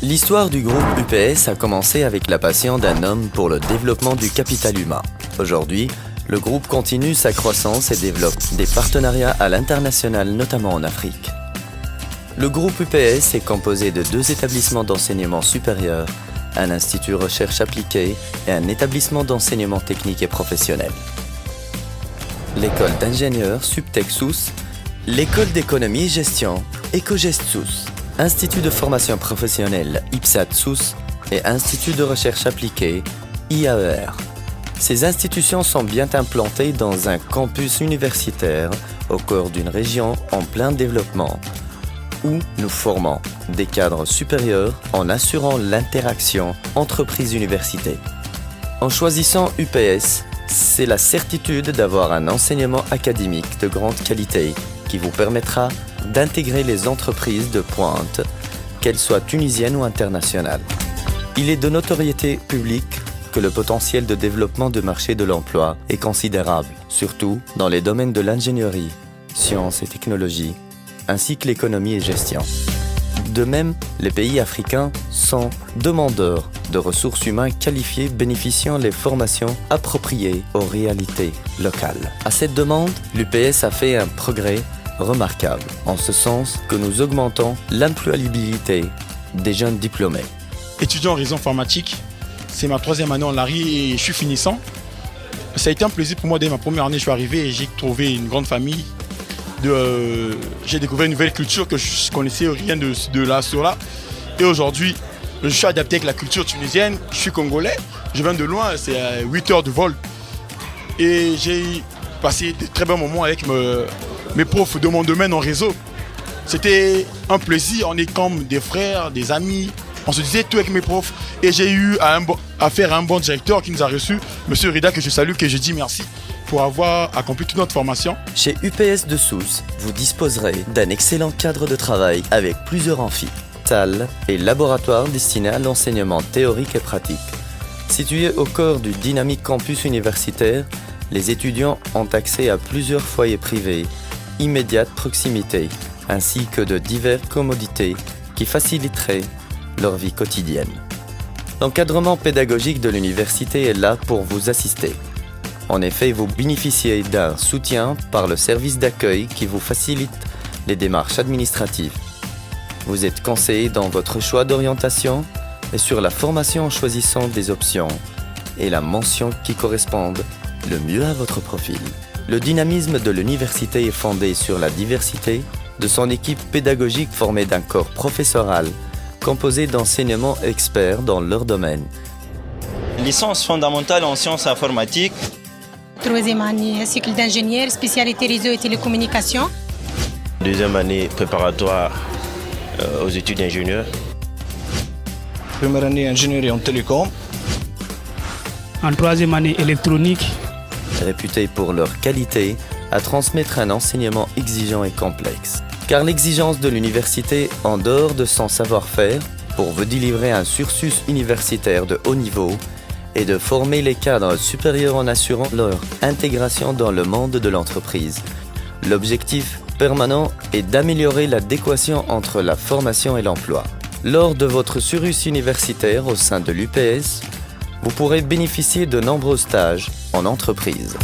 L'histoire du groupe UPS a commencé avec la passion d'un homme pour le développement du capital humain. Aujourd'hui, le groupe continue sa croissance et développe des partenariats à l'international, notamment en Afrique. Le groupe UPS est composé de 2 établissements d'enseignement supérieur, un institut recherche appliquée et un établissement d'enseignement technique et professionnel. L'école d'ingénieurs Subtech Sousse, l'école d'économie et gestion Ecogest Sousse, Institut de formation professionnelle IPSAT Sousse et Institut de recherche appliquée IAER. Ces institutions sont bien implantées dans un campus universitaire au cœur d'une région en plein développement, où nous formons des cadres supérieurs en assurant l'interaction entreprise-université. En choisissant UPS, c'est la certitude d'avoir un enseignement académique de grande qualité qui vous permettra d'intégrer les entreprises de pointe, qu'elles soient tunisiennes ou internationales. Il est de notoriété publique que le potentiel de développement du marché de l'emploi est considérable, surtout dans les domaines de l'ingénierie, sciences et technologies, ainsi que l'économie et gestion. De même, les pays africains sont demandeurs de ressources humaines qualifiées bénéficiant des formations appropriées aux réalités locales. À cette demande, l'UPS a fait un progrès remarquable, en ce sens que nous augmentons l'employabilité des jeunes diplômés. Étudiant en réseau informatique, c'est ma 3e année en Lari et je suis finissant. Ça a été un plaisir pour moi dès ma première année, je suis arrivé et j'ai trouvé une grande famille. J'ai découvert une nouvelle culture que je connaissais rien de là sur là. Et aujourd'hui, je suis adapté avec la culture tunisienne, je suis congolais, je viens de loin, c'est à 8 heures de vol. Et j'ai passé de très bons moments avec mes profs de mon domaine en réseau. C'était un plaisir, on est comme des frères, des amis, on se disait tout avec mes profs. Et j'ai eu affaire à un bon directeur qui nous a reçus, M. Rida, que je salue, que je dis merci pour avoir accompli toute notre formation. Chez UPS de Sousse, vous disposerez d'un excellent cadre de travail avec plusieurs amphis, salles et laboratoires destinés à l'enseignement théorique et pratique. Situés au cœur du dynamique campus universitaire, les étudiants ont accès à plusieurs foyers privés, immédiate proximité, ainsi que de diverses commodités qui faciliteraient leur vie quotidienne. L'encadrement pédagogique de l'université est là pour vous assister. En effet, vous bénéficiez d'un soutien par le service d'accueil qui vous facilite les démarches administratives. Vous êtes conseillé dans votre choix d'orientation et sur la formation en choisissant des options et la mention qui correspondent le mieux à votre profil. Le dynamisme de l'université est fondé sur la diversité de son équipe pédagogique formée d'un corps professoral composé d'enseignants experts dans leur domaine. Licence fondamentale en sciences informatiques. 3e année, cycle d'ingénieur, spécialité réseau et télécommunications. 2e année préparatoire aux études d'ingénieur. 1re année ingénierie en télécom. En 3e année électronique. Réputés pour leur qualité à transmettre un enseignement exigeant et complexe. Car l'exigence de l'université, en dehors de son savoir-faire, pour vous délivrer un cursus universitaire de haut niveau, et de former les cadres supérieurs en assurant leur intégration dans le monde de l'entreprise. L'objectif permanent est d'améliorer l'adéquation entre la formation et l'emploi. Lors de votre cursus universitaire au sein de l'UPS, vous pourrez bénéficier de nombreux stages en entreprise.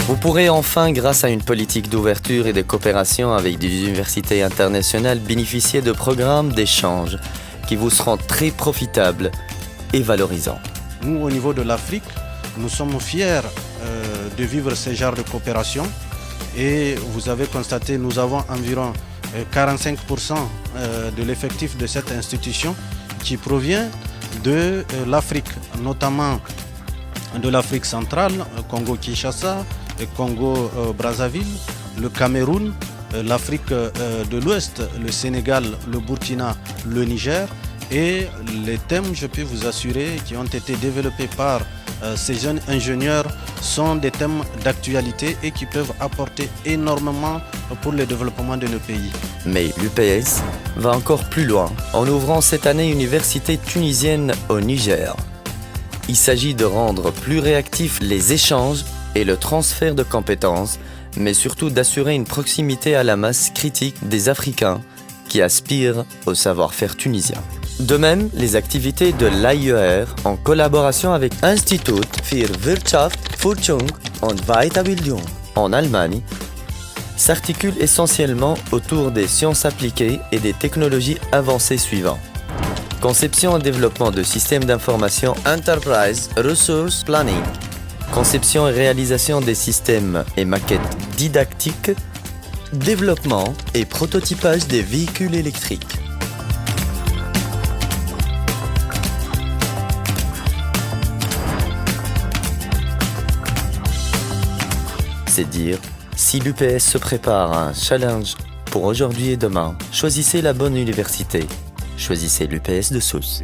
Vous pourrez enfin, grâce à une politique d'ouverture et de coopération avec des universités internationales, bénéficier de programmes d'échange qui vous seront très profitables et valorisants. Nous, au niveau de l'Afrique, nous sommes fiers de vivre ce genre de coopération. Et vous avez constaté, nous avons environ 45% de l'effectif de cette institution qui provient de l'Afrique, notamment de l'Afrique centrale, Congo-Kinshasa, Congo-Brazzaville, le Cameroun, l'Afrique de l'Ouest, le Sénégal, le Burkina, le Niger. Et les thèmes, je peux vous assurer, qui ont été développés par ces jeunes ingénieurs sont des thèmes d'actualité et qui peuvent apporter énormément pour le développement de nos pays. Mais l'UPS va encore plus loin en ouvrant cette année une université tunisienne au Niger. Il s'agit de rendre plus réactifs les échanges et le transfert de compétences, mais surtout d'assurer une proximité à la masse critique des Africains qui aspirent au savoir-faire tunisien. De même, les activités de l'AIER, en collaboration avec Institut für Wirtschaft, Forschung und Weiterbildung en Allemagne, s'articulent essentiellement autour des sciences appliquées et des technologies avancées suivantes. Conception et développement de systèmes d'information Enterprise Resource Planning. Conception et réalisation des systèmes et maquettes didactiques. Développement et prototypage des véhicules électriques. C'est dire, si l'UPS se prépare à un challenge pour aujourd'hui et demain, choisissez la bonne université. Choisissez l'UPS de Sousse.